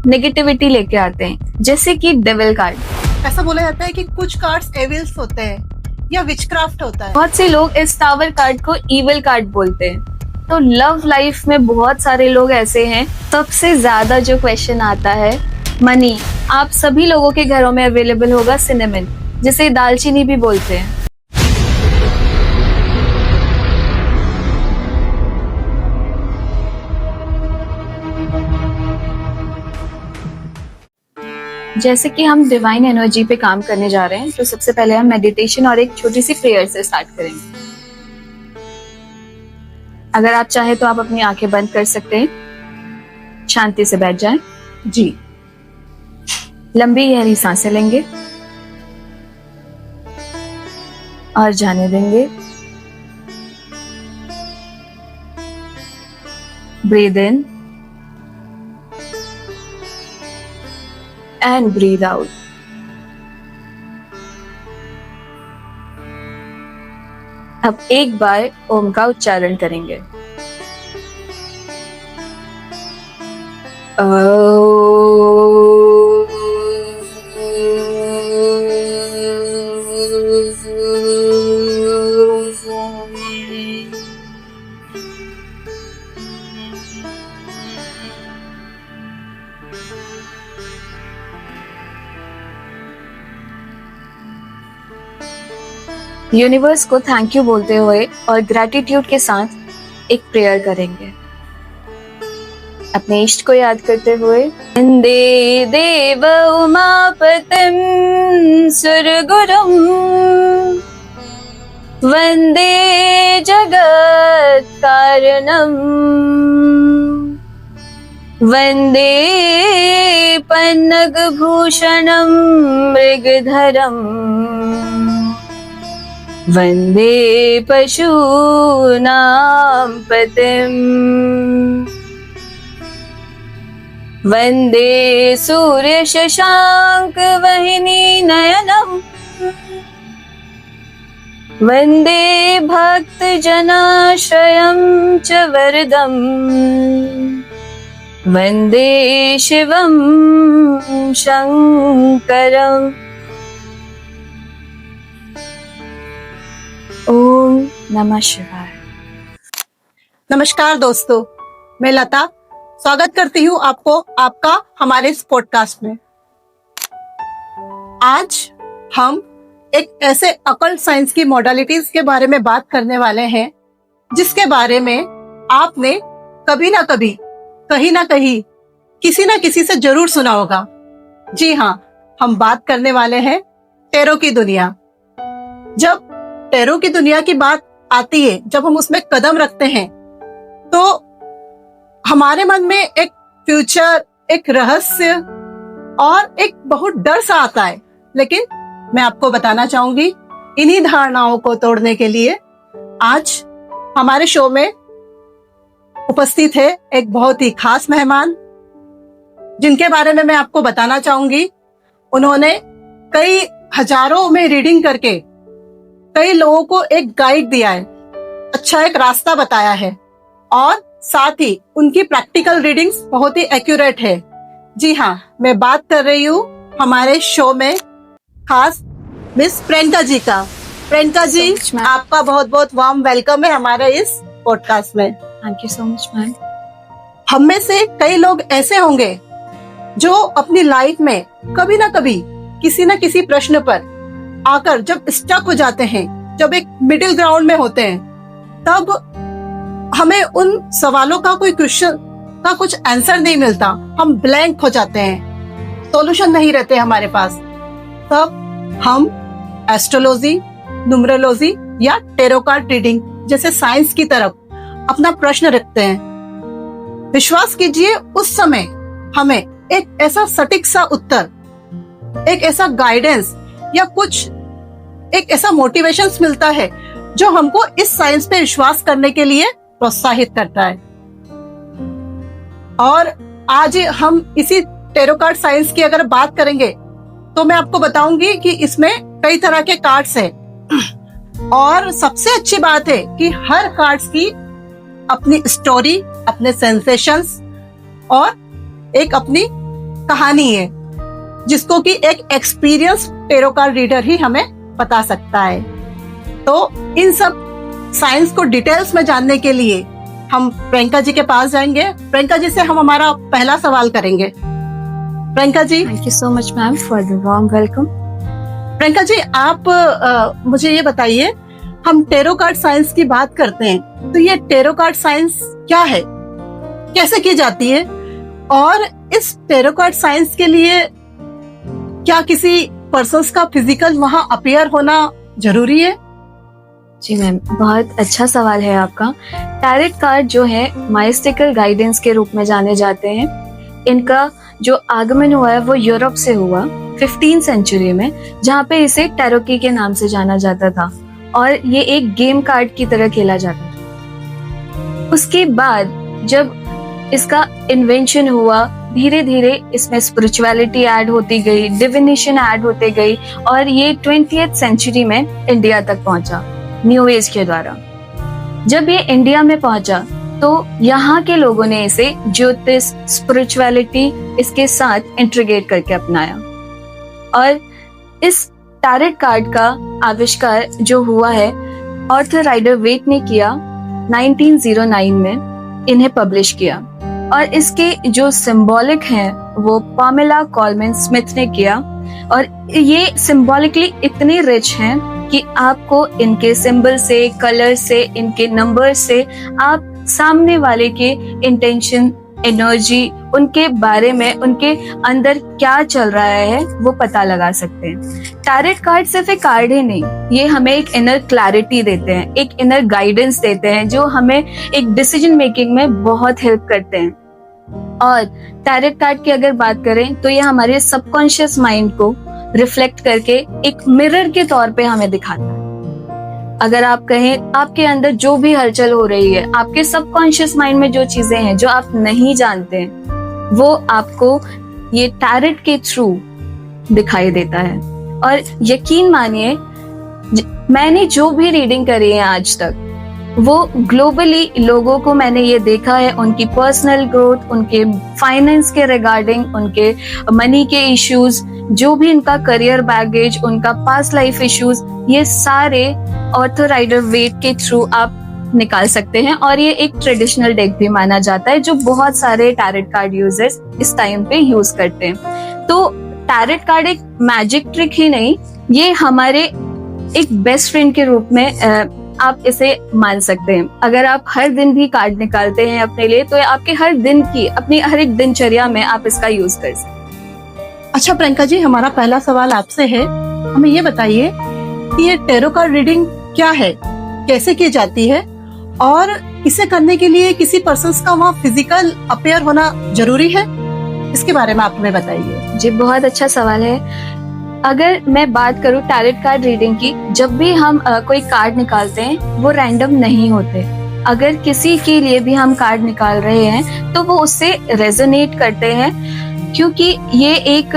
Negativity लेके आते हैं, जैसे कि डेविल कार्ड। ऐसा बोला जाता है कि कुछ कार्ड्स एविल्स होते हैं या विचक्राफ्ट होता है। बहुत से लोग इस टावर कार्ड को ईविल कार्ड बोलते हैं। तो लव लाइफ में बहुत सारे लोग ऐसे हैं। सबसे ज्यादा जो क्वेश्चन आता है मनी, आप सभी लोगों के घरों में अवेलेबल होगा सिनेमन, जिसे दालचीनी भी बोलते हैं। जैसे कि हम डिवाइन एनर्जी पे काम करने जा रहे हैं, तो सबसे पहले हम मेडिटेशन और एक छोटी सी प्रेयर से स्टार्ट करेंगे। अगर आप चाहे तो आप अपनी आंखें बंद कर सकते हैं, शांति से बैठ जाएं। जी। लंबी गहरी सांसें लेंगे और जाने देंगे। Breathe in and breathe out. अब एक बार ओम का उच्चारण करेंगे। यूनिवर्स को थैंक यू बोलते हुए और ग्रैटिट्यूड के साथ एक प्रेयर करेंगे। अपने इष्ट को याद करते हुए, वंदे देव उमापतिं सुरगुरुं, वंदे जगत् कारणं, वंदे पन्नग भूषणं मृगधरम्, वंदे पशूनां पतिं, वंदे सूर्य शशांक वहिनी नयनम्, वंदे भक्त जनाश्रयं च वरदम्, वंदे शिवं शंकरम्। ओम नमः शिवाय। नमस्कार दोस्तों, मैं लता स्वागत करती हूँ आपको आपका हमारे इस पॉडकास्ट में। आज हम एक ऐसे अकल्ट साइंस की मॉडलिटीज के बारे में बात करने वाले हैं, जिसके बारे में आपने कभी ना कभी, कहीं ना कहीं, किसी ना किसी से जरूर सुना होगा। जी हाँ, हम बात करने वाले हैं टैरो की दुनिया। जब टैरो की दुनिया की बात आती है, जब हम उसमें कदम रखते हैं, तो हमारे मन में एक फ्यूचर, एक रहस्य और एक बहुत डर सा आता है। लेकिन मैं आपको बताना चाहूंगी, इन्हीं धारणाओं को तोड़ने के लिए आज हमारे शो में उपस्थित है एक बहुत ही खास मेहमान, जिनके बारे में मैं आपको बताना चाहूंगी। उन्होंने कई हजारों में रीडिंग करके कई लोगों को एक गाइड दिया है, अच्छा एक रास्ता बताया है, और साथ ही उनकी प्रैक्टिकल रीडिंग्स बहुत ही एक्यूरेट है। जी हाँ, मैं बात कर रही हूँ हमारे शो में खास मिस प्रियंका जी का। प्रियंका जी, आपका बहुत बहुत वार्म वेलकम है हमारे इस पॉडकास्ट में। Thank you so much ma'am. हम में से कई लोग ऐसे होंगे जो अपनी लाइफ में कभी ना कभी किसी न किसी प्रश्न पर आकर जब स्टक हो जाते हैं, जब एक मिडिल ग्राउंड में होते हैं, तब हमें उन सवालों का कोई क्वेश्चन का कुछ आंसर नहीं मिलता। हम ब्लैंक हो जाते हैं, सॉल्यूशन नहीं रहते हमारे पास। तब हम एस्ट्रोलॉजी, न्यूमरोलॉजी या टैरो कार्ड रीडिंग जैसे साइंस की तरफ अपना प्रश्न रखते हैं। विश्वास कीजिए, उस समय हमें एक ऐसा सटीक सा उत्तर, एक ऐसा गाइडेंस या कुछ एक ऐसा मोटिवेशंस मिलता है जो हमको इस साइंस पे विश्वास करने के लिए प्रोत्साहित करता है। और आज हम इसी टैरो कार्ड साइंस की अगर बात करेंगे, तो मैं आपको बताऊंगी कि इसमें कई तरह के कार्ड्स हैं, और सबसे अच्छी बात है कि हर कार्ड्स की अपनी स्टोरी, अपने सेंसेशंस और एक अपनी कहानी है जिसको कि एक एक्सपीरियंस टेरो कार्ड रीडर ही हमें बता सकता है। तो इन सब साइंस को डिटेल्स में जानने के लिए हम प्रियंका जी के पास जाएंगे। प्रियंका जी से हम हमारा पहला सवाल करेंगे। Priyanka ji, thank you so much ma'am for the warm welcome. Priyanka ji, आप मुझे ये बताइए, हम टेरो कार्ड साइंस की बात करते हैं तो ये टेरो कार्ड साइंस क्या है, कैसे की जाती है, और इस टेरो कार्ड साइंस के लिए क्या किसी पर्सन्स का फिजिकल वहां अपीयर होना जरूरी है? जी मैम, बहुत अच्छा सवाल है आपका। टैरेट कार्ड जो है माइस्टिकल गाइडेंस के रूप में जाने जाते हैं। इनका जो आगमन हुआ है वो यूरोप से हुआ 15th सेंचुरी में, जहाँ पे इसे टैरोकी के नाम से जाना जाता था और ये एक गेम कार्ड की तरह खेला जाता था। उसके बाद जब इसका इन्वेंशन हुआ, धीरे धीरे इसमें स्पिरिचुअलिटी ऐड होती गई, डिविनेशन ऐड होते गई और ये 20th सेंचुरी में इंडिया तक पहुंचा न्यू एज के द्वारा। जब ये इंडिया में पहुंचा तो यहाँ के लोगों ने इसे ज्योतिष, स्पिरिचुअलिटी इसके साथ इंटीग्रेट करके अपनाया और इस टैरेट कार्ड का आविष्कार जो हुआ है आर्थर राइडर वेट ने किया 1909 में, इन्हें पब्लिश किया और इसके जो सिंबॉलिक हैं वो पामेला कॉलमैन स्मिथ ने किया और ये सिंबॉलिकली इतने रिच हैं कि आपको इनके सिंबल से, कलर से, इनके नंबर से आप सामने वाले के इंटेंशन, एनर्जी, उनके बारे में, उनके अंदर क्या चल रहा है वो पता लगा सकते हैं। टैरेट कार्ड सिर्फ एक कार्ड ही नहीं, ये हमें एक इनर क्लैरिटी देते हैं, एक इनर गाइडेंस देते हैं जो हमें एक डिसीजन मेकिंग में बहुत हेल्प करते हैं। और टैरेट कार्ड की अगर बात करें तो ये हमारे सबकॉन्शियस माइंड को रिफ्लेक्ट करके एक मिरर के तौर पे हमें दिखाता है। अगर आप कहें आपके अंदर जो भी हलचल हो रही है, आपके सबकॉन्शियस माइंड में जो चीजें हैं जो आप नहीं जानते हैं, वो आपको ये टैरेट के थ्रू दिखाई देता है। और यकीन मानिए, मैंने जो भी रीडिंग करी है आज तक, वो ग्लोबली लोगों को मैंने ये देखा है, उनकी पर्सनल ग्रोथ, उनके फाइनेंस के रिगार्डिंग, उनके मनी के इश्यूज, जो भी इनका करियर बैगेज, उनका पास्ट लाइफ इश्यूज, ये सारे आर्थर राइडर वेट के थ्रू आप निकाल सकते हैं। और ये एक ट्रेडिशनल डेक भी माना जाता है जो बहुत सारे टैरेट कार्ड यूजर्स इस टाइम पे यूज करते हैं। तो टैरेट कार्ड एक मैजिक ट्रिक ही नहीं, ये हमारे एक बेस्ट फ्रेंड के रूप में आप इसे मान सकते हैं। अगर आप हर दिन भी कार्ड निकालते हैं अपने लिए, तो आपके हर दिन की, अपनी हर एक दिनचर्या में आप इसका यूज कर सकते हैं। अच्छा प्रियंका जी, हमारा पहला सवाल आपसे है, हमें ये बताइए कि ये टेरो कार्ड रीडिंग क्या है, कैसे की जाती है, और इसे करने के लिए किसी पर्सन का वहाँ फिजिकल अपीयर होना जरूरी है? इसके बारे में आप हमें बताइए। जी, बहुत अच्छा सवाल है। अगर मैं बात करूं टैरेट कार्ड रीडिंग की, जब भी हम कोई कार्ड निकालते हैं वो रैंडम नहीं होते। अगर किसी के लिए भी हम कार्ड निकाल रहे हैं तो वो उससे रेजोनेट करते हैं, क्योंकि ये एक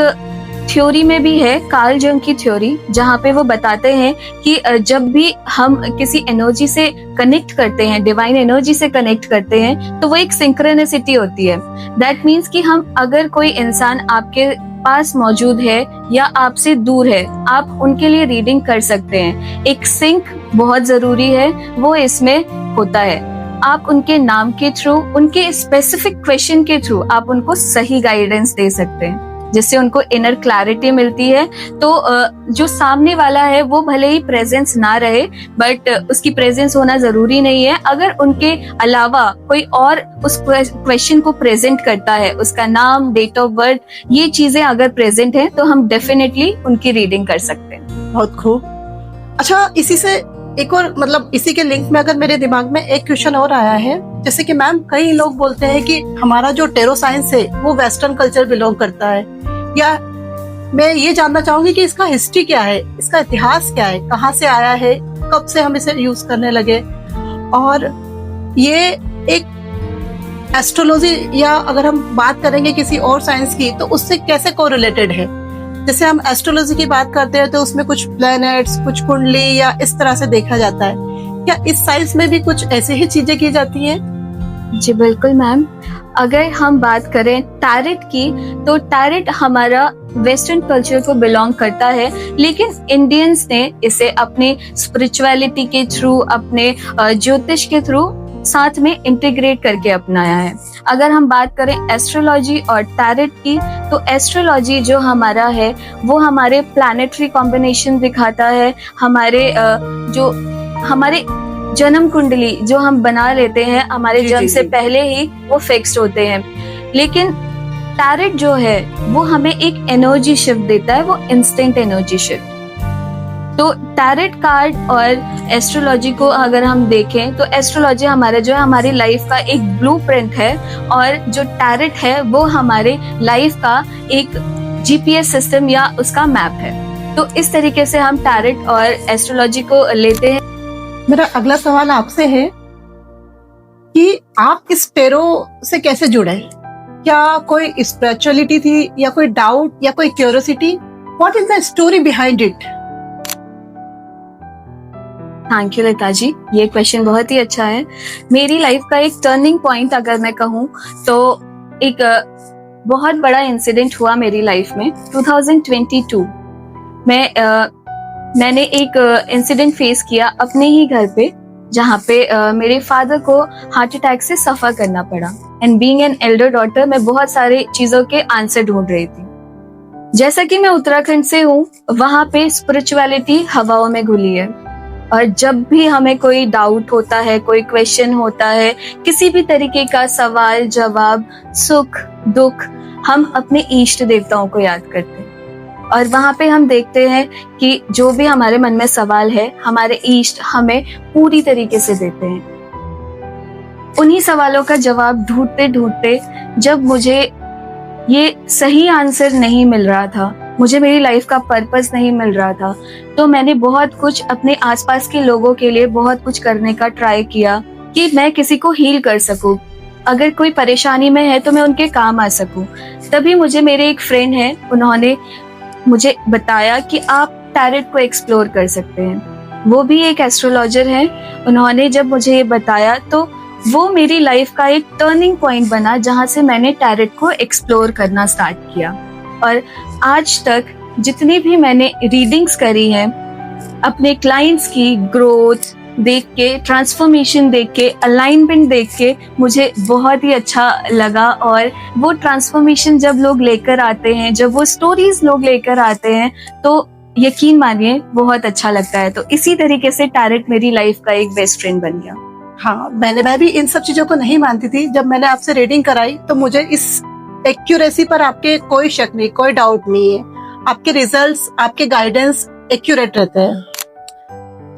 थ्योरी में भी है, कार्ल जंग की थ्योरी, जहाँ पे वो बताते हैं कि जब भी हम किसी एनर्जी से कनेक्ट करते हैं, डिवाइन एनर्जी से कनेक्ट करते हैं, तो वो एक सिंक्रोनिसिटी होती है। दैट मीन्स कि हम, अगर कोई इंसान आपके पास मौजूद है या आपसे दूर है, आप उनके लिए रीडिंग कर सकते हैं। एक सिंक बहुत जरूरी है, वो इसमें होता है। आप उनके नाम के थ्रू, उनके स्पेसिफिक क्वेश्चन के थ्रू आप उनको सही गाइडेंस दे सकते हैं, जिससे उनको इनर क्लैरिटी मिलती है। तो जो सामने वाला है वो भले ही प्रेजेंस ना रहे, बट उसकी प्रेजेंस होना जरूरी नहीं है। अगर उनके अलावा कोई और उस क्वेश्चन को प्रेजेंट करता है, उसका नाम, डेट ऑफ बर्थ, ये चीजें अगर प्रेजेंट है तो हम डेफिनेटली उनकी रीडिंग कर सकते हैं। बहुत खूब। अच्छा, इसी से एक और, मतलब इसी के लिंक में अगर मेरे दिमाग में एक क्वेश्चन और आया है, जैसे कि मैम कई लोग बोलते हैं कि हमारा जो टेरो साइंस है वो वेस्टर्न कल्चर बिलोंग करता है, या मैं ये जानना चाहूंगी कि इसका हिस्ट्री क्या है, इसका इतिहास क्या है, कहाँ से आया है, कब से हम इसे यूज करने लगे, और ये एक एस्ट्रोलॉजी या अगर हम बात करेंगे किसी और साइंस की तो उससे कैसे कोरिलेटेड है। जैसे हम एस्ट्रोलॉजी की बात करते हैं तो उसमें कुछ प्लैनेट्स, कुछ कुंडली या इस तरह से देखा जाता है, क्या इस साइंस में भी कुछ ऐसे ही चीजें की जाती हैं? जी बिल्कुल मैम। अगर हम बात करें टैरेट की, तो टैरेट हमारा वेस्टर्न कल्चर को बिलोंग करता है, लेकिन इंडियंस ने इसे अपने स्पिरिचुअलिटी के थ्रू, अपने ज्योतिष के थ्रू साथ में इंटीग्रेट करके अपनाया है। अगर हम बात करें एस्ट्रोलॉजी और टैरेट की, तो एस्ट्रोलॉजी जो हमारा है वो हमारे प्लैनेटरी कॉम्बिनेशन दिखाता है, हमारे जन्म कुंडली जो हम बना लेते हैं हमारे जन्म से पहले ही वो फिक्स्ड होते हैं। लेकिन टैरेट जो है वो हमें एक एनर्जी शिफ्ट देता है, वो इंस्टेंट एनर्जी शिफ्ट। तो टैरेट कार्ड और एस्ट्रोलॉजी को अगर हम देखें तो एस्ट्रोलॉजी हमारी लाइफ का एक ब्लूप्रिंट है, और जो टैरेट है वो हमारे लाइफ का एक जीपीएस सिस्टम या उसका मैप है। तो इस तरीके से हम टैरेट और एस्ट्रोलॉजी को लेते हैं। मेरा अगला सवाल आपसे है कि आप इस टैरो से कैसे जुड़े? क्या कोई स्पिरिचुअलिटी थी, या कोई डाउट, या कोई curiosity? What is the story behind it? Thank you Lata ji, ये क्वेश्चन बहुत ही अच्छा है। मेरी लाइफ का एक टर्निंग पॉइंट अगर मैं कहूँ तो एक बहुत बड़ा इंसिडेंट हुआ मेरी लाइफ में 2022 में। मैंने एक इंसिडेंट फेस किया अपने ही घर पे, जहाँ पे मेरे फादर को हार्ट अटैक से सफर करना पड़ा। And being an elder daughter, मैं बहुत सारे चीजों के आंसर ढूंढ रही थी। जैसा कि मैं उत्तराखंड से हूँ, वहां पे स्पिरिचुअलिटी हवाओं में घुली है, और जब भी हमें कोई डाउट होता है, कोई क्वेश्चन होता है, किसी भी तरीके का सवाल जवाब, सुख दुख, हम अपने इष्ट देवताओं को याद करते हैं। और वहां पे हम देखते हैं कि जो भी हमारे मन में सवाल है, हमारे इष्ट हमें पूरी तरीके से देते हैं। उन्हीं सवालों का जवाब ढूंढते ढूंढते जब मुझे ये सही आंसर नहीं मिल रहा था, मुझे मेरी लाइफ का पर्पस नहीं मिल रहा था, तो मैंने बहुत कुछ अपने आसपास के लोगों के लिए बहुत कुछ करने का ट्राई किया कि मैं किसी को हील कर सकूं, अगर कोई परेशानी में है तो मैं उनके काम आ सकूं। तभी मुझे मेरे एक फ्रेंड है, उन्होंने मुझे बताया कि आप टैरेट को एक्सप्लोर कर सकते हैं। वो भी एक एस्ट्रोलॉजर है। उन्होंने जब मुझे ये बताया तो वो मेरी लाइफ का एक टर्निंग पॉइंट बना, जहां से मैंने टैरेट को एक्सप्लोर करना स्टार्ट किया। और आज तक जितनी भी मैंने रीडिंग्स करी हैं, अपने क्लाइंट्स की ग्रोथ देख के, ट्रांसफॉर्मेशन देख के, अलाइनमेंट देख के मुझे बहुत ही अच्छा लगा। और वो ट्रांसफॉर्मेशन जब लोग लेकर आते हैं, जब वो स्टोरीज लोग लेकर आते हैं, तो यकीन मानिए बहुत अच्छा लगता है। तो इसी तरीके से टैरेट मेरी लाइफ का एक बेस्ट फ्रेंड बन गया। हाँ, मैं भी इन सब चीजों को नहीं मानती थी। जब मैंने आपसे रीडिंग कराई तो मुझे इस एक्यूरेसी पर आपके कोई शक नहीं, कोई डाउट नहीं है। आपके रिजल्ट्स, आपके गाइडेंस एक्यूरेट रहते हैं।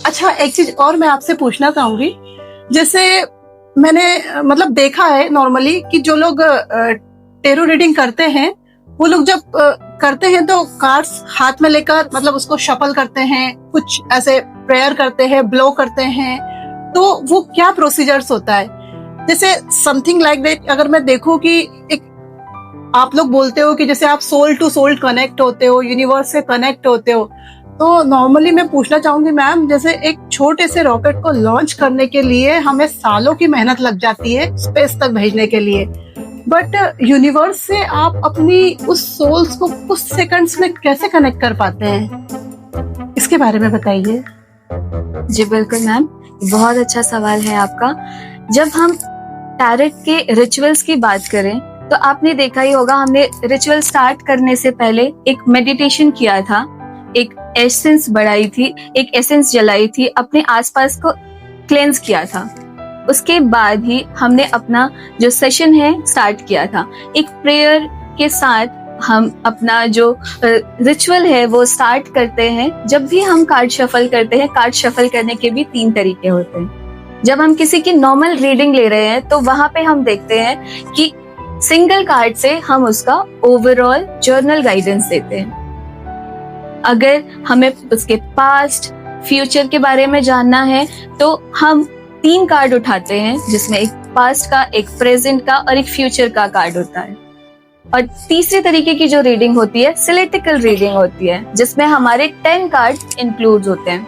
अच्छा, एक चीज और मैं आपसे पूछना चाहूंगी। जैसे मैंने मतलब देखा है नॉर्मली कि जो लोग टैरो रीडिंग करते हैं, वो लोग जब करते हैं तो कार्ड्स हाथ में लेकर मतलब उसको शफल करते हैं, कुछ ऐसे प्रेयर करते हैं, ब्लो करते हैं। तो वो क्या प्रोसीजर्स होता है? जैसे समथिंग लाइक दैट। अगर मैं देखूं कि एक आप लोग बोलते हो कि जैसे आप सोल टू सोल कनेक्ट होते हो, यूनिवर्स से कनेक्ट होते हो, तो नॉर्मली मैं पूछना चाहूंगी मैम, जैसे एक छोटे से रॉकेट को लॉन्च करने के लिए हमें सालों की मेहनत लग जाती है स्पेस तक भेजने के लिए, बट यूनिवर्स से आप अपनी उस सोल्स को कुछ सेकंड्स में कैसे कनेक्ट कर पाते हैं? इसके बारे में बताइए। जी बिल्कुल मैम, बहुत अच्छा सवाल है आपका। जब हम टैरेट के रिचुअल्स की बात करें तो आपने देखा ही होगा, हमने रिचुअल स्टार्ट करने से पहले एक मेडिटेशन किया था, एक एसेंस बढ़ाई थी, एक एसेंस जलाई थी, अपने आसपास को क्लेंस किया था। उसके बाद ही हमने अपना जो सेशन है स्टार्ट किया था। एक प्रेयर के साथ हम अपना जो रिचुअल है वो स्टार्ट करते हैं। जब भी हम कार्ड शफल करते हैं, कार्ड शफल करने के भी 3 तरीके होते हैं। जब हम किसी की नॉर्मल रीडिंग ले रहे हैं तो वहां पे हम देखते हैं कि सिंगल कार्ड से हम उसका ओवरऑल जर्नल गाइडेंस देते हैं। अगर हमें उसके पास्ट फ्यूचर के बारे में जानना है तो हम 3 कार्ड उठाते हैं, जिसमें एक पास्ट का, एक प्रेजेंट का और एक फ्यूचर का कार्ड होता है। और तीसरे तरीके की जो रीडिंग होती है सिलेक्टिकल रीडिंग होती है, जिसमें हमारे 10 कार्ड इंक्लूड होते हैं,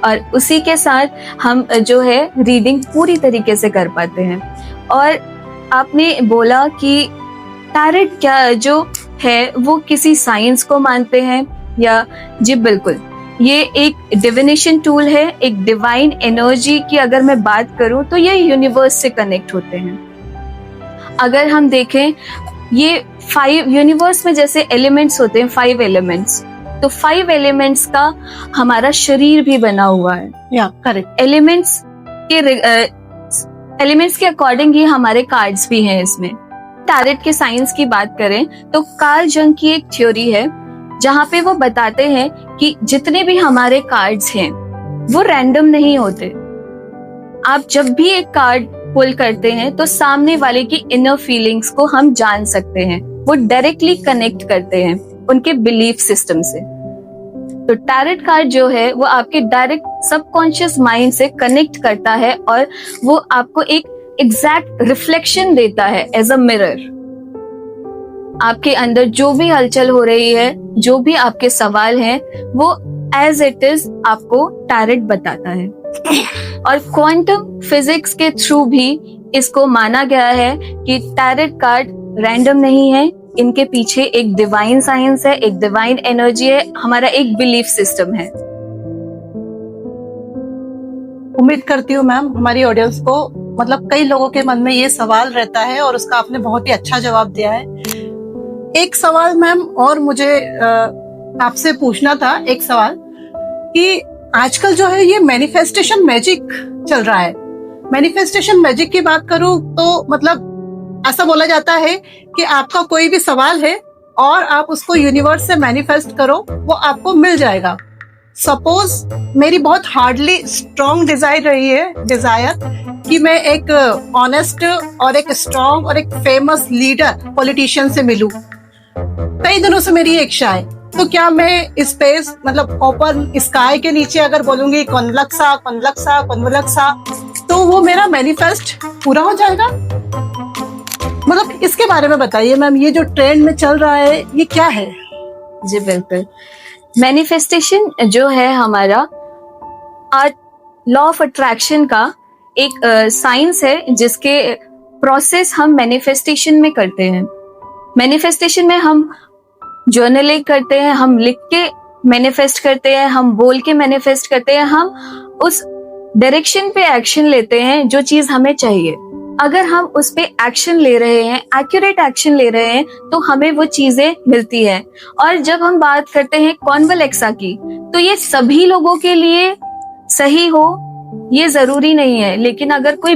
और उसी के साथ हम जो है रीडिंग पूरी तरीके से कर पाते हैं। और आपने बोला कि टैरेट क्या जो है वो किसी साइंस को मानते हैं या? जी बिल्कुल, ये एक डिविनेशन टूल है, एक डिवाइन एनर्जी की अगर मैं बात करूं तो ये यूनिवर्स से कनेक्ट होते हैं। अगर हम देखें ये 5 यूनिवर्स में जैसे एलिमेंट्स होते हैं, 5 एलिमेंट्स, तो 5 एलिमेंट्स का हमारा शरीर भी बना हुआ है। या करेक्ट। एलिमेंट्स के अकॉर्डिंग ही हमारे कार्ड्स भी हैं इसमें। टैरेट के साइंस की बात करें तो कार्ल जंग की एक थ्योरी है जहां पे वो बताते हैं कि जितने भी हमारे कार्ड्स हैं वो रैंडम नहीं होते। आप जब भी एक कार्ड पुल करते हैं तो सामने वाले की इनर फीलिंग्स को हम जान सकते हैं, वो डायरेक्टली कनेक्ट करते हैं उनके बिलीफ सिस्टम से। तो टैरेट कार्ड जो है वो आपके डायरेक्ट सबकॉन्शियस माइंड से कनेक्ट करता है और वो आपको एक एग्जैक्ट रिफ्लेक्शन देता है एज अ मिरर। आपके अंदर जो भी हलचल हो रही है, जो भी आपके सवाल हैं, वो एज इट इज आपको टैरेट बताता है। और क्वांटम फिजिक्स के थ्रू भी इसको माना गया है कि टैरेट कार्ड रैंडम नहीं है, इनके पीछे एक डिवाइन साइंस है, एक डिवाइन एनर्जी है, हमारा एक बिलीफ सिस्टम है। उम्मीद करती हूँ मैम हमारी ऑडियंस को मतलब कई लोगों के मन में ये सवाल रहता है और उसका आपने बहुत ही अच्छा जवाब दिया है। एक सवाल मैम और मुझे आपसे पूछना था, एक सवाल कि आजकल जो है ये मैनिफेस्टेशन मैजिक चल रहा है। मैनिफेस्टेशन मैजिक की बात करूं तो मतलब ऐसा बोला जाता है कि आपका कोई भी सवाल है और आप उसको यूनिवर्स से मैनिफेस्ट करो, वो आपको मिल जाएगा। सपोज मेरी बहुत हार्डली स्ट्रॉन्ग डिजायर कि मैं एक ऑनेस्ट और एक स्ट्रॉन्ग और एक फेमस लीडर पॉलिटिशियन से मिलूं। कई दिनों से मेरी इच्छा है, तो क्या मैं स्पेस मतलब ओपन स्काई के नीचे अगर बोलूंगी कॉन्वलक्सा कॉन्वलक्सा कॉन्वलक्सा तो वो मेरा मैनिफेस्ट पूरा हो जाएगा? मतलब इसके बारे में बताइए मैम, ये जो ट्रेंड में चल रहा है ये क्या है? जी बिल्कुल, मैनिफेस्टेशन जो है हमारा लॉ ऑफ अट्रैक्शन का एक साइंस है जिसके प्रोसेस हम मैनिफेस्टेशन में करते हैं। मैनिफेस्टेशन में हम जर्नलिंग करते हैं, हम लिख के मैनिफेस्ट करते हैं, हम बोल के मैनिफेस्ट करते हैं, हम उस डायरेक्शन पे एक्शन लेते हैं जो चीज हमें चाहिए। अगर हम उस पे एक्शन ले रहे हैं, एक्यूरेट एक्शन ले रहे हैं, तो हमें वो चीजें मिलती हैं। और जब हम बात करते हैं कॉन्वलेक्सा की, तो ये सभी लोगों के लिए सही हो ये जरूरी नहीं है, लेकिन अगर कोई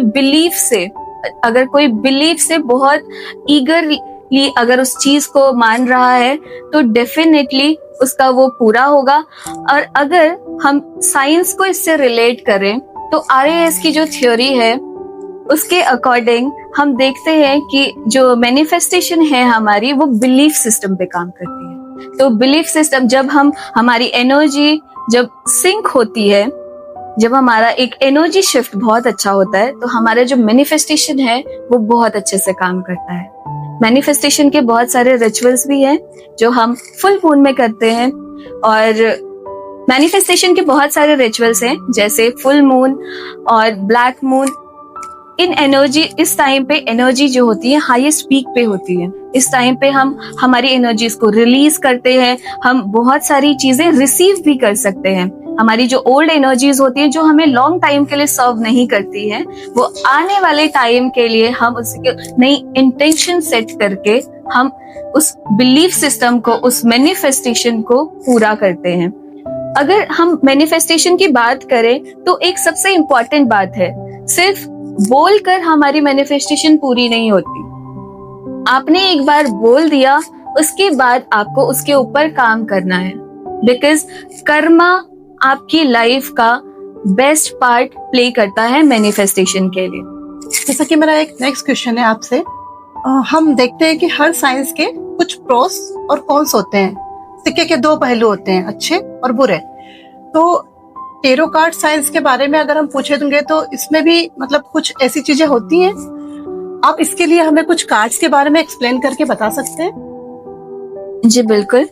बिलीफ से बहुत ईगरली अगर उस चीज को मान रहा है तो डेफिनेटली उसका वो पूरा होगा। और अगर हम साइंस को इससे रिलेट करें तो RAS की जो थ्योरी है उसके अकॉर्डिंग हम देखते हैं कि जो मैनिफेस्टेशन है हमारी वो बिलीफ सिस्टम पे काम करती है। तो बिलीफ सिस्टम जब हमारी एनर्जी जब सिंक होती है, जब हमारा एक एनर्जी शिफ्ट बहुत अच्छा होता है, तो हमारा जो मैनिफेस्टेशन है वो बहुत अच्छे से काम करता है। मैनिफेस्टेशन के बहुत सारे रिचुअल्स भी हैं जो हम फुल मून में करते हैं, और मैनिफेस्टेशन के बहुत सारे रिचुअल्स हैं जैसे फुल मून और ब्लैक मून। इन एनर्जी इस टाइम पे एनर्जी जो होती है हाईएस्ट पीक पे होती है। इस टाइम पे हम हमारी एनर्जीज को रिलीज करते हैं, हम बहुत सारी चीजें रिसीव भी कर सकते हैं। हमारी जो ओल्ड एनर्जीज होती है जो हमें लॉन्ग टाइम के लिए सर्व नहीं करती है, वो आने वाले टाइम के लिए हम उसके नई इंटेंशन सेट करके हम उस बिलीफ सिस्टम को, उस मैनिफेस्टेशन को पूरा करते हैं। अगर हम मैनिफेस्टेशन की बात करें तो एक सबसे इम्पोर्टेंट बात है, सिर्फ बोलकर हमारी मैनिफेस्टेशन पूरी नहीं होती। आपने एक बार बोल दिया, उसके बाद आपको उसके ऊपर काम करना है, बिकॉज कर्मा आपकी लाइफ का बेस्ट पार्ट प्ले करता है मैनिफेस्टेशन के लिए। जैसा कि मेरा एक नेक्स्ट क्वेश्चन है आपसे, हम देखते हैं कि हर साइंस के कुछ प्रोस और कॉन्स होते हैं। सिक्के के 2 पहलू होते हैं, अच्छे और बुरे। तो टेरो कार्ड साइंस के बारे में अगर हम पूछे देंगे तो इसमें भी मतलब कुछ ऐसी चीजें होती हैं। आप इसके लिए हमें कुछ कार्ड्स के बारे में एक्सप्लेन करके बता सकते हैं? जी बिल्कुल,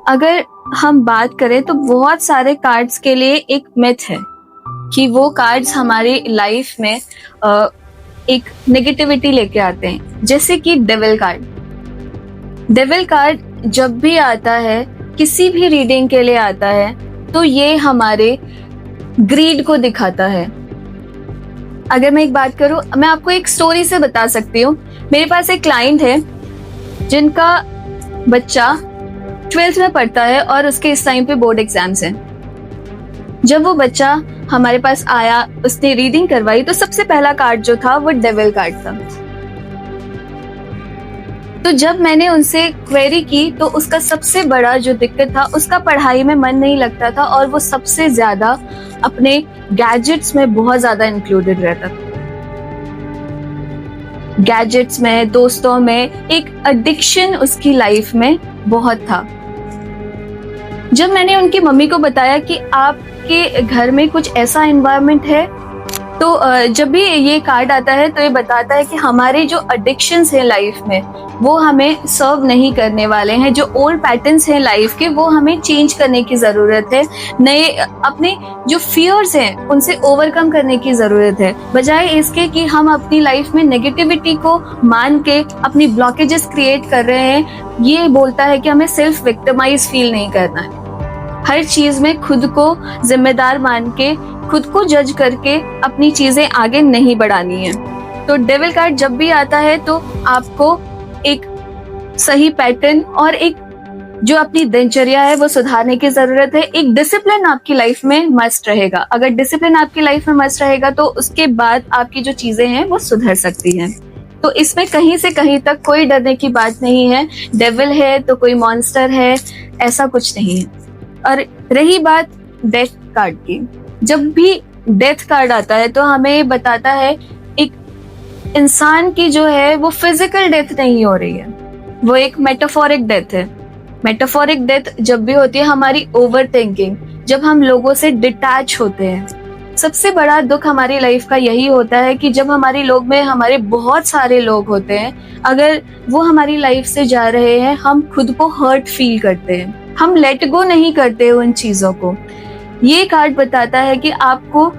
अगर हम बात करें तो बहुत सारे कार्ड्स के लिए एक मिथ है कि वो कार्ड्स हमारी लाइफ में एक नेगेटिविटी लेके आते हैं, जैसे कि डेविल कार्ड। डेविल कार्ड जब भी आता है, किसी भी रीडिंग के लिए आता है, तो ये हमारे ग्रीड को दिखाता है। अगर मैं एक बात करूं, मैं आपको एक स्टोरी से बता सकती हूँ। मेरे पास एक क्लाइंट है जिनका बच्चा 12th में पढ़ता है और उसके इस टाइम पे बोर्ड एग्जाम्स हैं। जब वो बच्चा हमारे पास आया, उसने रीडिंग करवाई, तो सबसे पहला कार्ड जो था वो डेविल कार्ड था। तो जब मैंने उनसे क्वेरी की तो उसका सबसे बड़ा जो दिक्कत था, उसका पढ़ाई में मन नहीं लगता था और वो सबसे ज्यादा अपने गैजेट्स में बहुत ज्यादा इंक्लूडेड रहता था। गैजेट्स में, दोस्तों में, एक एडिक्शन उसकी लाइफ में बहुत था। जब मैंने उनकी मम्मी को बताया कि आपके घर में कुछ ऐसा एनवायरनमेंट है, तो जब भी ये कार्ड आता है तो ये बताता है कि हमारे जो एडिक्शंस हैं लाइफ में, वो हमें सर्व नहीं करने वाले हैं। जो ओल्ड पैटर्न्स हैं लाइफ के, वो हमें चेंज करने की जरूरत है। नए अपने जो फियर्स हैं उनसे ओवरकम करने की जरूरत है। बजाय इसके कि हम अपनी लाइफ में नेगेटिविटी को मान के अपनी ब्लॉकेजेस क्रिएट कर रहे हैं, ये बोलता है कि हमें सेल्फ विक्टिमाइज फील नहीं करना है। हर चीज में खुद को जिम्मेदार मान के, खुद को जज करके अपनी चीजें आगे नहीं बढ़ानी है। तो डेविल कार्ड जब भी आता है तो आपको एक सही पैटर्न और एक जो अपनी दिनचर्या है वो सुधारने की जरूरत है। एक डिसिप्लिन आपकी लाइफ में मस्ट रहेगा। अगर डिसिप्लिन आपकी लाइफ में मस्ट रहेगा तो उसके बाद आपकी जो चीजें हैं वो सुधर सकती हैं। तो इसमें कहीं से कहीं तक कोई डरने की बात नहीं है। डेविल है तो कोई मॉन्स्टर है, ऐसा कुछ नहीं है। और रही बात डेथ कार्ड की, जब भी डेथ कार्ड आता है तो हमें बताता है एक इंसान की जो है वो फिजिकल डेथ नहीं हो रही है, वो एक मेटाफोरिक डेथ है। मेटाफोरिक डेथ जब भी होती है हमारी ओवर थिंकिंग, जब हम लोगों से डिटैच होते हैं। सबसे बड़ा दुख हमारी लाइफ का यही होता है कि जब हमारी लोग में हमारे बहुत सारे लोग होते हैं, अगर वो हमारी लाइफ से जा रहे हैं, हम खुद को हर्ट फील करते हैं, हम लेट गो नहीं करते उन चीजों को। ये कार्ड बताता है कि आपको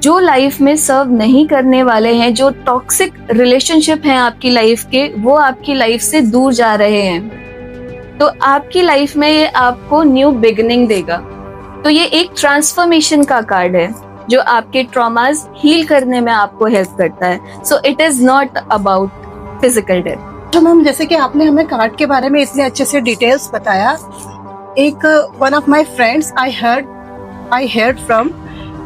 जो लाइफ में सर्व नहीं करने वाले हैं, जो टॉक्सिक रिलेशनशिप हैं आपकी लाइफ के, वो आपकी लाइफ से दूर जा रहे हैं। तो आपकी लाइफ में ये आपको न्यू बिगिनिंग देगा। तो ये एक ट्रांसफॉर्मेशन का कार्ड है जो आपके ट्रॉमास हील करने में आपको हेल्प करता है। So it is not about physical death. तो मैम, जैसे कि आपने हमें कार्ड के बारे में इतने अच्छे से डिटेल्स बताया, एक one of my friends I heard from,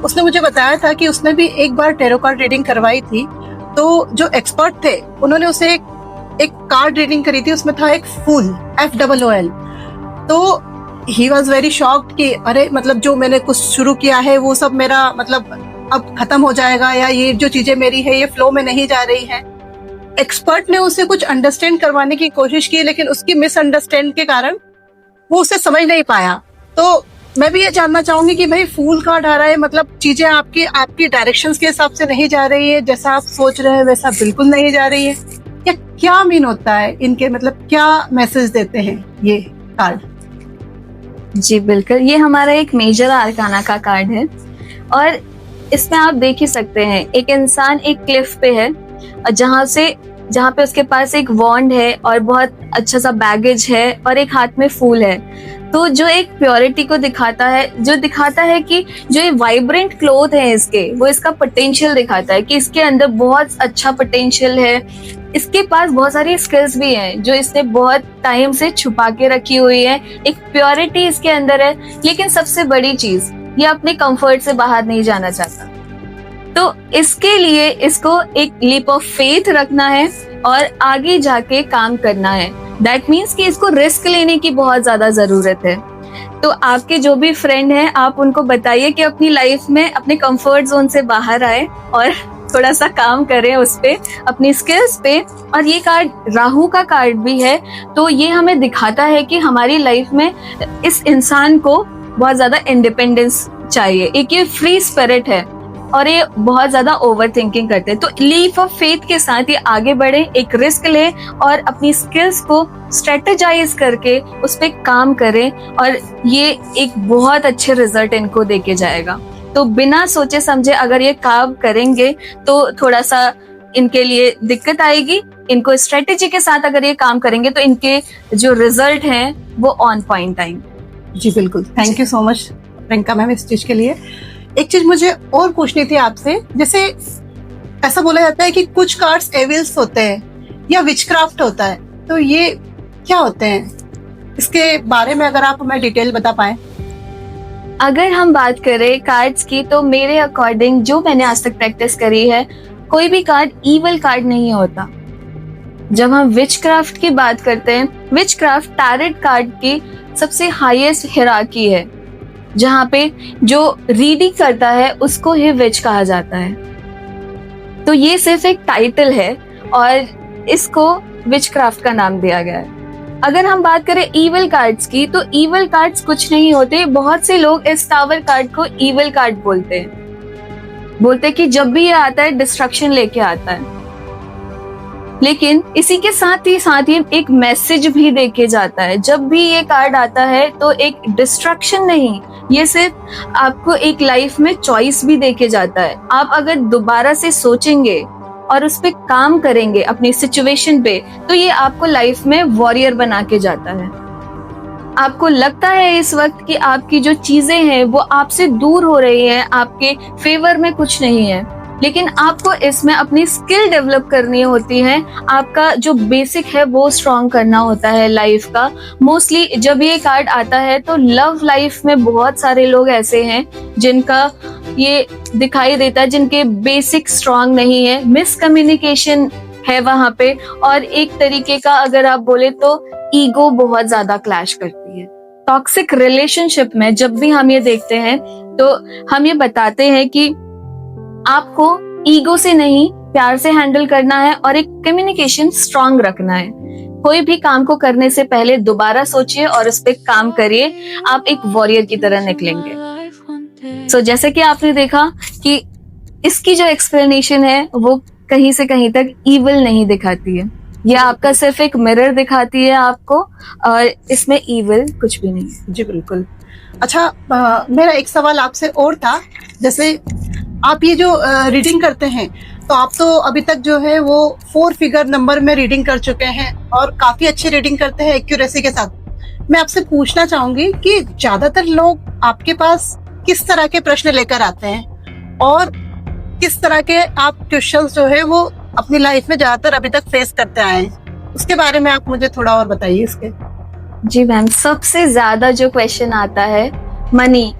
उसने मुझे बताया था कि उसने भी एक बार टैरो कार्ड रीडिंग करवाई थी। तो जो एक्सपर्ट थे उन्होंने उसे एक कार्ड रीडिंग करी थी, उसमें था एक फूल, FOOL। तो ही वॉज वेरी शॉक्ड कि अरे, मतलब जो मैंने कुछ शुरू किया है वो सब मेरा मतलब अब खत्म हो जाएगा, या ये जो चीजें मेरी है ये फ्लो में नहीं जा रही है। एक्सपर्ट ने उसे कुछ अंडरस्टैंड करवाने की कोशिश की, लेकिन उसकी मिसअंडरस्टैंड के कारण वो उसे समझ नहीं पाया। तो मैं भी ये जानना चाहूंगी कि भाई फूल कार्ड आ रहा है, मतलब चीजें आपकी डायरेक्शंस के हिसाब से नहीं जा रही है, जैसा आप सोच रहे हैं वैसा बिल्कुल नहीं जा रही है, या क्या मीन होता है इनके, मतलब क्या मैसेज देते हैं ये कार्ड? जी बिल्कुल, ये हमारा एक मेजर आर्काना का कार्ड है और इसमें आप देख ही सकते हैं एक इंसान एक क्लिफ पे है, जहाँ पे उसके पास एक वॉन्ड है और बहुत अच्छा सा बैगेज है और एक हाथ में फूल है। तो जो एक प्योरिटी को दिखाता है, जो दिखाता है कि जो ये वाइब्रेंट क्लोथ है इसके, वो इसका पोटेंशियल दिखाता है कि इसके अंदर बहुत अच्छा पोटेंशियल है। इसके पास बहुत सारी स्किल्स भी हैं जो इसने बहुत टाइम से छुपा के रखी हुई है। एक प्योरिटी इसके अंदर है, लेकिन सबसे बड़ी चीज, ये अपने कंफर्ट से बाहर नहीं जाना चाहता। तो इसके लिए इसको एक लीप ऑफ फेथ रखना है और आगे जाके काम करना है। दैट मीन्स कि इसको रिस्क लेने की बहुत ज्यादा जरूरत है। तो आपके जो भी फ्रेंड हैं, आप उनको बताइए कि अपनी लाइफ में अपने कंफर्ट जोन से बाहर आए और थोड़ा सा काम करें उस पे, अपनी स्किल्स पे। और ये कार्ड राहु का कार्ड भी है, तो ये हमें दिखाता है कि हमारी लाइफ में इस इंसान को बहुत ज्यादा इंडिपेंडेंस चाहिए। एक ये फ्री स्पिरिट है और ये बहुत ज्यादा ओवर थिंकिंग करते हैं। तो लीप ऑफ फेथ के साथ ये आगे बढ़े, एक रिस्क ले और अपनी स्किल्स को स्ट्रेटेजाइज करके उस पर काम करें और ये एक बहुत अच्छे रिजल्ट इनको देके जाएगा। तो बिना सोचे समझे अगर ये काम करेंगे तो थोड़ा सा इनके लिए दिक्कत आएगी। इनको स्ट्रेटेजी के साथ अगर ये काम करेंगे तो इनके जो रिजल्ट हैं वो ऑन पॉइंट आएंगे। जी बिल्कुल, thank you so much Priyanka ma'am इस चीज के लिए। एक चीज मुझे और पूछनी थी आपसे, जैसे ऐसा बोला जाता है कि कुछ कार्ड्स एविल्स होते हैं या विचक्राफ्ट होता है, तो ये क्या होते हैं? इसके बारे में अगर आप हमें डिटेल बता पाए। अगर हम बात करें कार्ड्स की, तो मेरे अकॉर्डिंग जो मैंने आज तक प्रैक्टिस करी है, कोई भी कार्ड ईवल कार्ड नहीं होता। जब हम विचक्राफ्ट की बात करते हैं, विचक्राफ्ट टैरेट कार्ड की सबसे हाईएस्ट हिरार्की है, जहां पे जो रीडिंग करता है उसको ही विच कहा जाता है। तो ये सिर्फ एक टाइटल है और इसको विचक्राफ्ट का नाम दिया गया है। अगर हम बात करें ईवल कार्ड्स की, तो ईवल कार्ड्स कुछ नहीं होते। बहुत से लोग इस टावर कार्ड को ईवल कार्ड बोलते हैं कि जब भी ये आता है डिस्ट्रक्शन लेके आता है। लेकिन इसी के साथ ही एक मैसेज भी देके जाता है। जब भी ये कार्ड आता है तो एक डिस्ट्रक्शन नहीं, ये सिर्फ आपको एक लाइफ में चॉइस भी देके जाता है। आप अगर दोबारा से सोचेंगे और उस पे काम करेंगे अपनी सिचुएशन पे, तो ये आपको लाइफ में वॉरियर बना के जाता है। आपको लगता है इस वक्त कि आपकी जो चीजें हैं वो आपसे दूर हो रही हैं, आपके फेवर में कुछ नहीं है, लेकिन आपको इसमें अपनी स्किल डेवलप करनी होती है। आपका जो बेसिक है वो स्ट्रॉन्ग करना होता है लाइफ का। मोस्टली जब ये कार्ड आता है तो लव लाइफ में बहुत सारे लोग ऐसे हैं जिनका ये दिखाई देता है, जिनके बेसिक स्ट्रॉन्ग नहीं है, मिसकम्युनिकेशन है वहां पे, और एक तरीके का अगर आप बोले तो ईगो बहुत ज्यादा क्लैश करती है। टॉक्सिक रिलेशनशिप में जब भी हम ये देखते हैं तो हम ये बताते हैं कि आपको ईगो से नहीं, प्यार से हैंडल करना है और एक कम्युनिकेशन स्ट्रांग रखना है। कोई भी काम को करने से पहले दोबारा सोचिए और उस पर काम करिए, आप एक वॉरियर की तरह निकलेंगे। सो जैसे कि आपने देखा कि इसकी जो एक्सप्लेनेशन है वो कहीं से कहीं तक ईविल नहीं दिखाती है, यह आपका सिर्फ एक मिरर दिखाती है आपको, और इसमें ईविल कुछ भी नहीं है। जी बिल्कुल। अच्छा, मेरा एक सवाल आपसे और था, जैसे आप ये जो रीडिंग करते हैं, तो आप तो अभी तक जो है वो 4 फिगर नंबर में रीडिंग कर चुके हैं और काफी अच्छी रीडिंग करते हैं एक्यूरेसी के साथ। मैं आपसे पूछना चाहूंगी कि ज्यादातर लोग आपके पास किस तरह के प्रश्न लेकर आते हैं और किस तरह के आप क्वेश्चंस जो है वो अपनी लाइफ में ज्यादातर अभी तक फेस करते आए हैं, उसके बारे में आप मुझे थोड़ा और बताइए इसके। जी मैम, सबसे ज्यादा जो क्वेश्चन आता है मनी,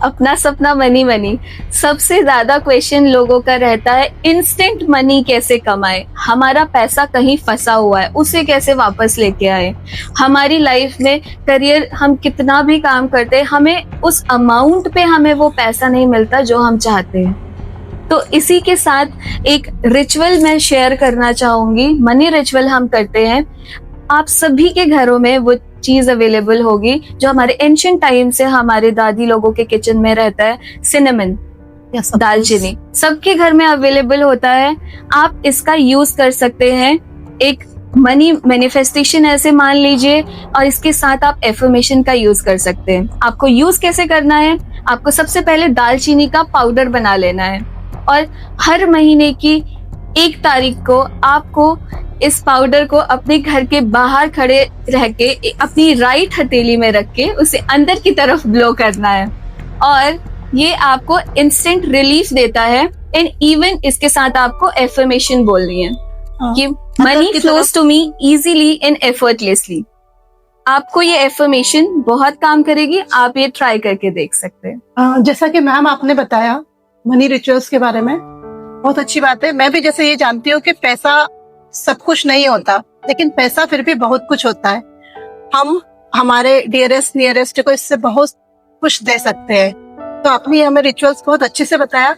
अपना सपना मनी मनी। सबसे ज्यादा क्वेश्चन लोगों का रहता है इंस्टेंट मनी कैसे कमाए, हमारा पैसा कहीं फंसा हुआ है उसे कैसे वापस लेके आए। हमारी लाइफ में करियर हम कितना भी काम करते हैं, हमें उस अमाउंट पे हमें वो पैसा नहीं मिलता जो हम चाहते हैं। तो इसी के साथ एक रिचुअल मैं शेयर करना चाहूंगी। मनी रिचुअल हम करते हैं, आप सभी के घरों में वो चीज अवेलेबल होगी जो हमारे एंशिएंट टाइम से हमारे दादी लोगों के किचन में रहता है, सिनेमन, दालचीनी, सबके घर में अवेलेबल होता है। आप इसका यूज कर सकते हैं, एक मनी मैनिफेस्टेशन ऐसे मान लीजिए, और इसके साथ आप एफर्मेशन का यूज कर सकते हैं। आपको यूज कैसे करना है, आपको सबसे पहले दालचीनी का पाउडर बना लेना है और हर महीने की 1 तारीख को आपको इस पाउडर को अपने घर के बाहर खड़े रह के अपनी राइट हथेली में रख के उसे अंदर की तरफ ब्लो करना है, और ये आपको इंस्टेंट रिलीफ देता है। एंड इवन इसके साथ आपको एफर्मेशन बोलनी है कि money flows to me easily and effortlessly. आपको ये एफर्मेशन बहुत काम करेगी, आप ये ट्राई करके देख सकते हैं। जैसा कि मैम आपने बताया मनी रिचुअल्स के बारे में, बहुत अच्छी बात है। मैं भी जैसे ये जानती हूँ कि पैसा सब कुछ नहीं होता, लेकिन पैसा फिर भी बहुत कुछ होता है। हम हमारे डियरेस्ट नियरेस्ट को इससे बहुत कुछ दे सकते हैं। तो आपने हमें रिचुअल्स बहुत अच्छे से बताया।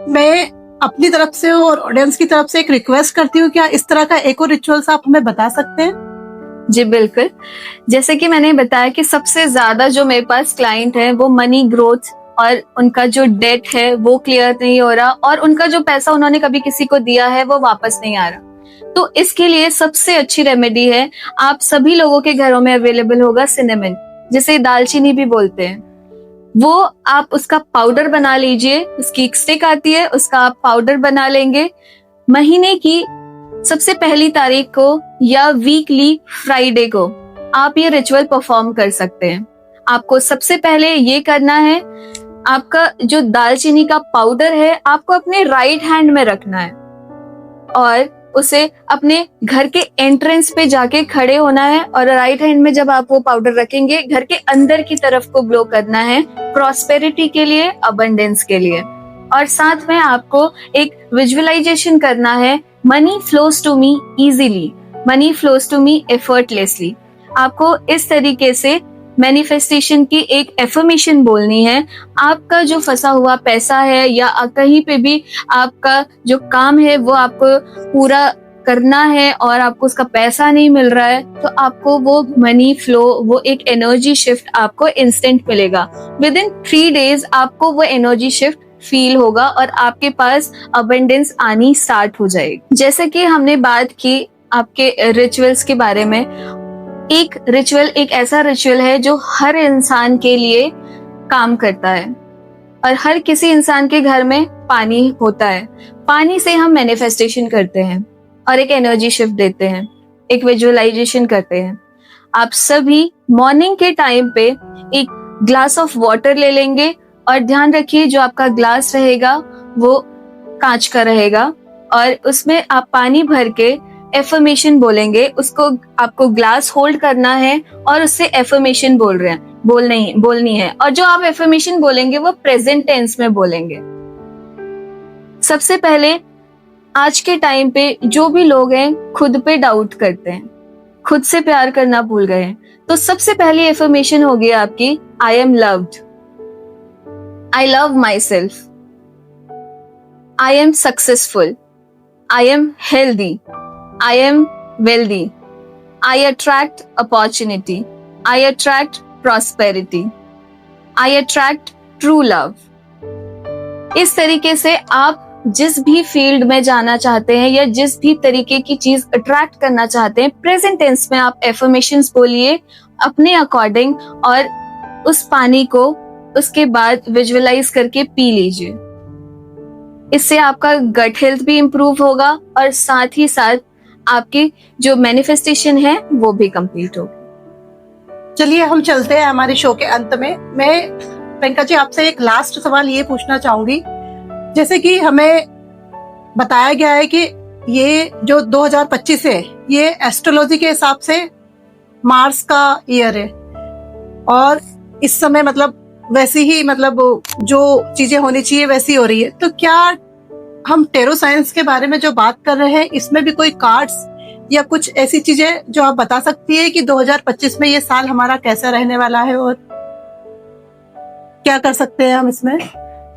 मैं अपनी तरफ से और ऑडियंस की तरफ से एक रिक्वेस्ट करती हूँ, क्या इस तरह का एक और रिचुअल्स आप हमें बता सकते हैं? जी बिल्कुल। जैसे कि मैंने बताया कि सबसे ज्यादा जो मेरे पास क्लाइंट है वो मनी ग्रोथ और उनका जो डेट है वो क्लियर नहीं हो रहा, और उनका जो पैसा उन्होंने कभी किसी को दिया है वो वापस नहीं आ रहा। तो इसके लिए सबसे अच्छी रेमेडी है, आप सभी लोगों के घरों में अवेलेबल होगा सिनेमन, जिसे दालचीनी भी बोलते हैं। वो आप उसका पाउडर बना लीजिए, उसकी एक स्टिक आती है, उसका आप पाउडर बना लेंगे। महीने की सबसे पहली तारीख को या वीकली फ्राइडे को आप ये रिचुअल परफॉर्म कर सकते हैं। आपको सबसे पहले ये करना है, आपका जो दालचीनी का पाउडर है आपको अपने राइट हैंड में रखना है और उसे अपने घर के एंट्रेंस पे जाके खड़े होना है और राइट हैंड में जब आप वो पाउडर रखेंगे घर के अंदर की तरफ को ग्लो करना है, प्रॉस्पेरिटी के लिए, अबंडेंस के लिए। और साथ में आपको एक विजुअलाइजेशन करना है, money flows to me easily, money flows to me effortlessly. आपको इस तरीके से मैनिफेस्टेशन की एक एफर्मेशन बोलनी है। आपका जो फंसा हुआ पैसा है या कहीं पे भी आपका जो काम है वो आपको पूरा करना है और आपको उसका पैसा नहीं मिल रहा है, तो आपको वो मनी फ्लो, वो एक एनर्जी शिफ्ट आपको इंस्टेंट मिलेगा। विद इन 3 days आपको वो एनर्जी शिफ्ट फील होगा और आपके पास अबंडेंस आनी स्टार्ट हो जाएगी। जैसे कि हमने बात की आपके रिचुअल्स के बारे में, एक रिचुअल एक ऐसा रिचुअल है जो हर इंसान के लिए काम करता है और हर किसी इंसान के घर में पानी होता है। पानी से हम मैनिफेस्टेशन करते हैं और एक एनर्जी शिफ्ट देते हैं, एक विजुअलाइजेशन करते हैं। आप सभी मॉर्निंग के टाइम पे एक ग्लास ऑफ वाटर ले लेंगे और ध्यान रखिए जो आपका ग्लास रहेगा वो कांच का रहेगा और उसमें आप पानी भर के एफर्मेशन बोलेंगे। उसको आपको ग्लास होल्ड करना है और उससे एफर्मेशन बोलनी है और जो आप एफर्मेशन बोलेंगे वो प्रेजेंट टेंस में बोलेंगे। सबसे पहले आज के टाइम पे जो भी लोग हैं खुद पे डाउट करते हैं, खुद से प्यार करना भूल गए हैं, तो सबसे पहली एफर्मेशन होगी आपकी, I am loved, I love my self, I am successful, I am healthy, I am wealthy. I attract opportunity. I attract prosperity. I attract true love. इस तरीके से आप जिस भी फील्ड में जाना चाहते हैं या जिस भी तरीके की चीज अट्रैक्ट करना चाहते हैं, प्रेजेंट टेंस में आप एफर्मेशंस बोलिए अपने अकॉर्डिंग और उस पानी को उसके बाद विजुअलाइज करके पी लीजिए। इससे आपका गट हेल्थ भी इंप्रूव होगा और साथ ही साथ आपकी जो मैनिफेस्टेशन है वो भी कंप्लीट होगी। चलिए हम चलते हैं हमारे शो के अंत में। मैं प्रियंका जी आपसे एक लास्ट सवाल ये पूछना चाहूंगी, जैसे कि हमें बताया गया है कि ये जो 2025 है ये एस्ट्रोलॉजी के हिसाब से मार्स का ईयर है और इस समय मतलब वैसी ही मतलब जो चीजें होनी चाहिए वैसी हो रही है, तो क्या हम टेरो साइंस के बारे में जो बात कर रहे हैं इसमें भी कोई कार्ड्स या कुछ ऐसी चीजें जो आप बता सकती है कि 2025 में ये साल हमारा कैसा रहने वाला है और क्या कर सकते हैं हम इसमें?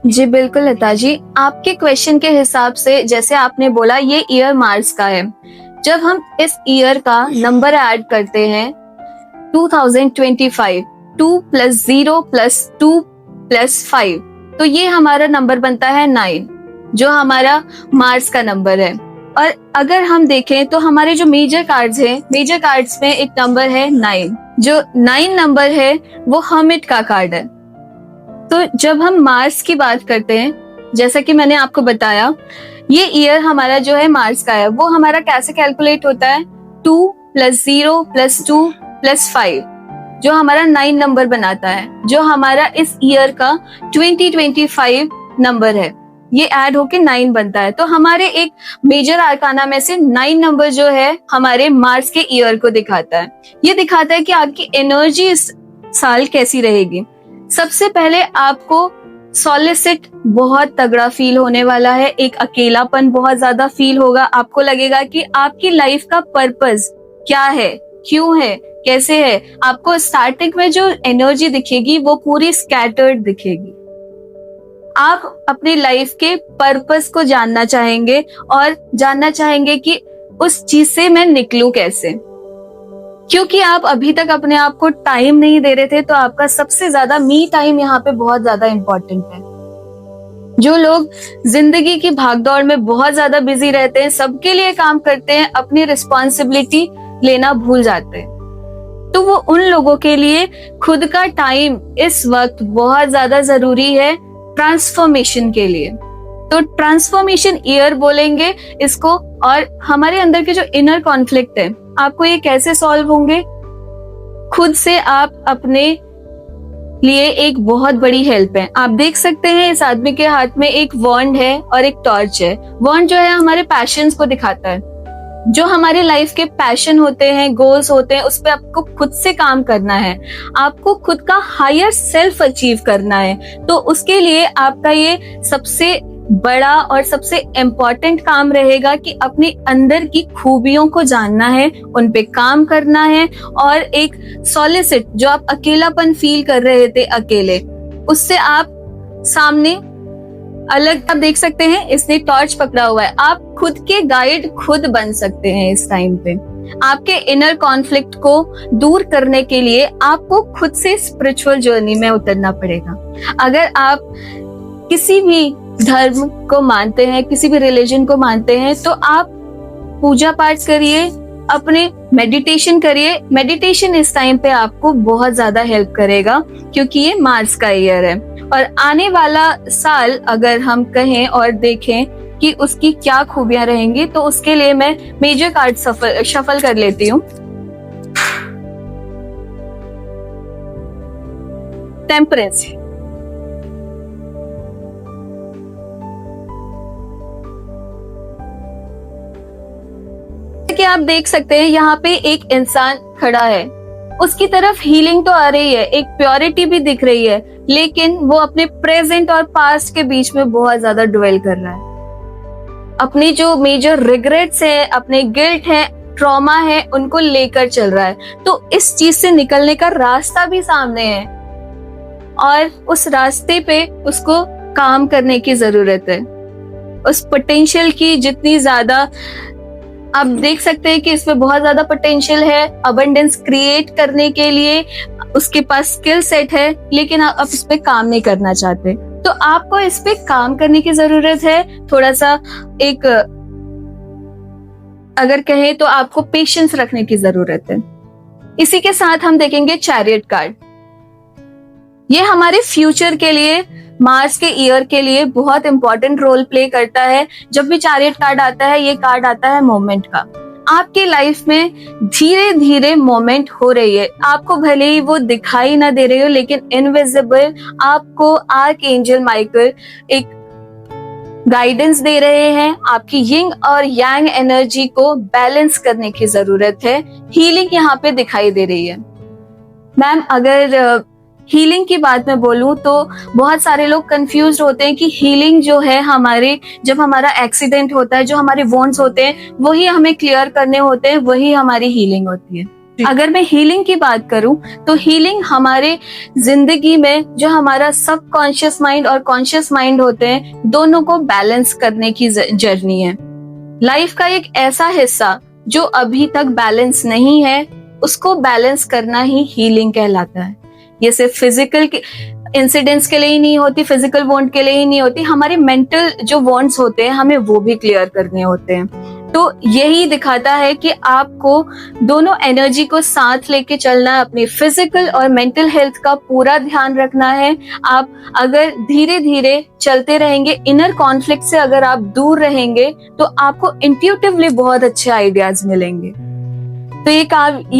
जी बिल्कुल लता जी, आपके क्वेश्चन के हिसाब से जैसे आपने बोला ये ईयर मार्स का है। जब हम इस ईयर का नंबर ऐड करते हैं 2025, 2 + 0 + 2 + 5, तो ये हमारा नंबर बनता है 9, जो हमारा मार्स का नंबर है। और अगर हम देखें तो हमारे जो मेजर कार्ड्स हैं, मेजर कार्ड्स में एक नंबर है 9, जो 9 नंबर है वो हर्मिट का कार्ड है। तो जब हम मार्स की बात करते हैं, जैसा कि मैंने आपको बताया, ये ईयर हमारा जो है मार्स का है, वो हमारा कैसे कैलकुलेट होता है, 2 + 0 + 2 + 5, जो हमारा 9 नंबर बनाता है, जो हमारा इस ईयर का 2025 नंबर है, ये ऐड होके 9 बनता है। तो हमारे एक मेजर आर्काना में से 9 नंबर जो है हमारे मार्स के ईयर को दिखाता है। ये दिखाता है कि आपकी एनर्जी इस साल कैसी रहेगी। सबसे पहले आपको सॉलिसिट बहुत तगड़ा फील होने वाला है, एक अकेलापन बहुत ज्यादा फील होगा। आपको लगेगा कि आपकी लाइफ का पर्पस क्या है, क्यों है, कैसे है। आपको स्टार्टिंग में जो एनर्जी दिखेगी वो पूरी स्कैटर्ड दिखेगी। आप अपनी लाइफ के पर्पस को जानना चाहेंगे और जानना चाहेंगे कि उस चीज से मैं निकलूं कैसे, क्योंकि आप अभी तक अपने आप को टाइम नहीं दे रहे थे। तो आपका सबसे ज्यादा मी टाइम यहाँ पे बहुत ज्यादा इंपॉर्टेंट है। जो लोग जिंदगी की भागदौड़ में बहुत ज्यादा बिजी रहते हैं, सबके लिए काम करते हैं, अपनी रिस्पॉन्सिबिलिटी लेना भूल जाते हैं। तो वो उन लोगों के लिए खुद का टाइम इस वक्त बहुत ज्यादा जरूरी है ट्रांसफॉर्मेशन के लिए। तो ट्रांसफॉर्मेशन ईयर बोलेंगे इसको। और हमारे अंदर के जो इनर कॉन्फ्लिक्ट है, आपको ये कैसे सॉल्व होंगे? खुद से आप अपने लिए एक बहुत बड़ी हेल्प है। आप देख सकते हैं इस आदमी के हाथ में एक वॉन्ड है और एक टॉर्च है। वॉन्ड जो है हमारे पैशंस को दिखाता है, जो हमारे लाइफ के पैशन होते हैं, गोल्स होते हैं, उस पर आपको खुद से काम करना है, आपको खुद का हायर सेल्फ अचीव करना है। तो उसके लिए आपका ये सबसे बड़ा और सबसे इम्पोर्टेंट काम रहेगा कि अपने अंदर की खूबियों को जानना है, उन पे काम करना है और एक सॉलिसिट, जो आप अकेलापन फील कर रहे थे अकेले, उससे आप सामने अलग, आप देख सकते हैं इसने टॉर्च पकड़ा हुआ है, आप खुद के गाइड खुद बन सकते हैं इस टाइम पे। आपके इनर कॉन्फ्लिक्ट को दूर करने के लिए आपको खुद से स्पिरिचुअल जर्नी में उतरना पड़ेगा। अगर आप किसी भी धर्म को मानते हैं, किसी भी रिलीजन को मानते हैं, तो आप पूजा पाठ करिए, अपने मेडिटेशन करिए। मेडिटेशन इस टाइम पे आपको बहुत ज्यादा हेल्प करेगा क्योंकि ये मार्स का ईयर है। और आने वाला साल अगर हम कहें और देखें कि उसकी क्या खूबियां रहेंगी, तो उसके लिए मैं मेजर कार्ड शफल कर लेती हूँ। टेम्परेंस, कि आप देख सकते हैं यहाँ पे एक इंसान खड़ा है, उसकी तरफ हीलिंग तो आ रही है, एक प्योरिटी भी दिख रही है, लेकिन वो अपने प्रेजेंट और पास्ट के बीच में बहुत ज्यादा ड्वेल कर रहा है। अपनी जो मेजर रिग्रेट्स है, अपने गिल्ट है, ट्रॉमा है, उनको लेकर चल रहा है। तो इस चीज से निकलने का रास्ता भी सामने है और उस रास्ते पे उसको काम करने की जरूरत है। उस पोटेंशियल की जितनी ज्यादा, आप देख सकते हैं कि इसमें बहुत ज्यादा पोटेंशियल है अबंडेंस क्रिएट करने के लिए, उसके पास स्किल सेट है, लेकिन आप इस पे काम नहीं करना चाहते। तो आपको इस पे काम करने की जरूरत है। थोड़ा सा एक, अगर कहें तो आपको पेशेंस रखने की जरूरत है। इसी के साथ हम देखेंगे चैरियट कार्ड। ये हमारे फ्यूचर के लिए, मार्स के ईयर के लिए बहुत इंपॉर्टेंट रोल प्ले करता है। जब भी चैरियट कार्ड आता है, ये कार्ड आता है मोमेंट का। आपके लाइफ में धीरे धीरे मोमेंट हो रही है, आपको भले ही वो दिखाई ना दे रही हो, लेकिन इनविजिबल आपको आर्क एंजल माइकल एक गाइडेंस दे रहे हैं। आपकी यिंग और यांग एनर्जी को बैलेंस करने की जरूरत है। हीलिंग यहाँ पे दिखाई दे रही है। मैम, अगर हीलिंग की बात में बोलूं तो बहुत सारे लोग कंफ्यूज होते हैं कि हीलिंग जो है हमारे, जब हमारा एक्सीडेंट होता है, जो हमारे वॉन्ड्स होते हैं वही हमें क्लियर करने होते हैं, वही हमारी हीलिंग होती है। अगर मैं हीलिंग की बात करूं तो हीलिंग हमारे जिंदगी में जो हमारा सबकॉन्शियस माइंड और कॉन्शियस माइंड होते हैं, दोनों को बैलेंस करने की जर्नी है। लाइफ का एक ऐसा हिस्सा जो अभी तक बैलेंस नहीं है, उसको बैलेंस करना ही हीलिंग कहलाता है। ये सिर्फ फिजिकल इंसिडेंट्स के लिए ही नहीं होती, फिजिकल वॉन्ड के लिए ही नहीं होती, हमारे मेंटल जो वॉन्ड्स होते हैं हमें वो भी क्लियर करने होते हैं। तो यही दिखाता है कि आपको दोनों एनर्जी को साथ लेके चलना है, अपनी फिजिकल और मेंटल हेल्थ का पूरा ध्यान रखना है। आप अगर धीरे धीरे चलते रहेंगे, इनर कॉन्फ्लिक्ट से अगर आप दूर रहेंगे, तो आपको इंट्यूटिवली बहुत अच्छे आइडियाज मिलेंगे। तो ये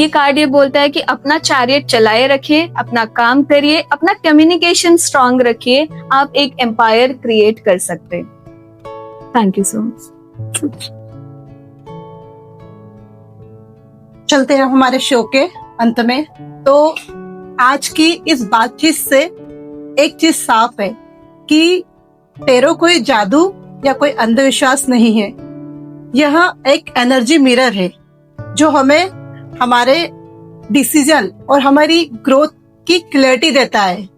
कार्ड ये बोलता है कि अपना चैरियट चलाए रखिए, अपना काम करिए, अपना कम्युनिकेशन स्ट्रांग रखिए, आप एक एम्पायर क्रिएट कर सकते हैं। Thank you so much. चलते हैं हमारे शो के अंत में। तो आज की इस बातचीत से एक चीज साफ है कि टैरो कोई जादू या कोई अंधविश्वास नहीं है। यह एक एनर्जी मिरर है जो हमें हमारे डिसीजन और हमारी ग्रोथ की क्लैरिटी देता है,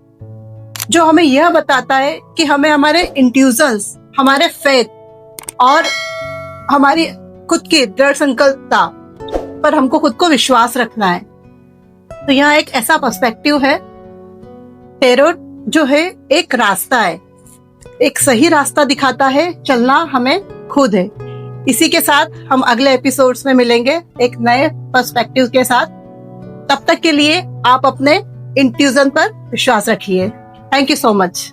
जो हमें यह बताता है कि हमें हमारे इंट्यूजन्स, हमारे फेथ और हमारी खुद की दृढ़ संकल्पता पर हमको खुद को विश्वास रखना है। तो यहाँ एक ऐसा पर्सपेक्टिव है, टैरो जो है एक रास्ता है, एक सही रास्ता दिखाता है, चलना हमें खुद है। इसी के साथ हम अगले एपिसोड्स में मिलेंगे एक नए पर्सपेक्टिव के साथ। तब तक के लिए आप अपने इंट्यूजन पर विश्वास रखिए। Thank you so much.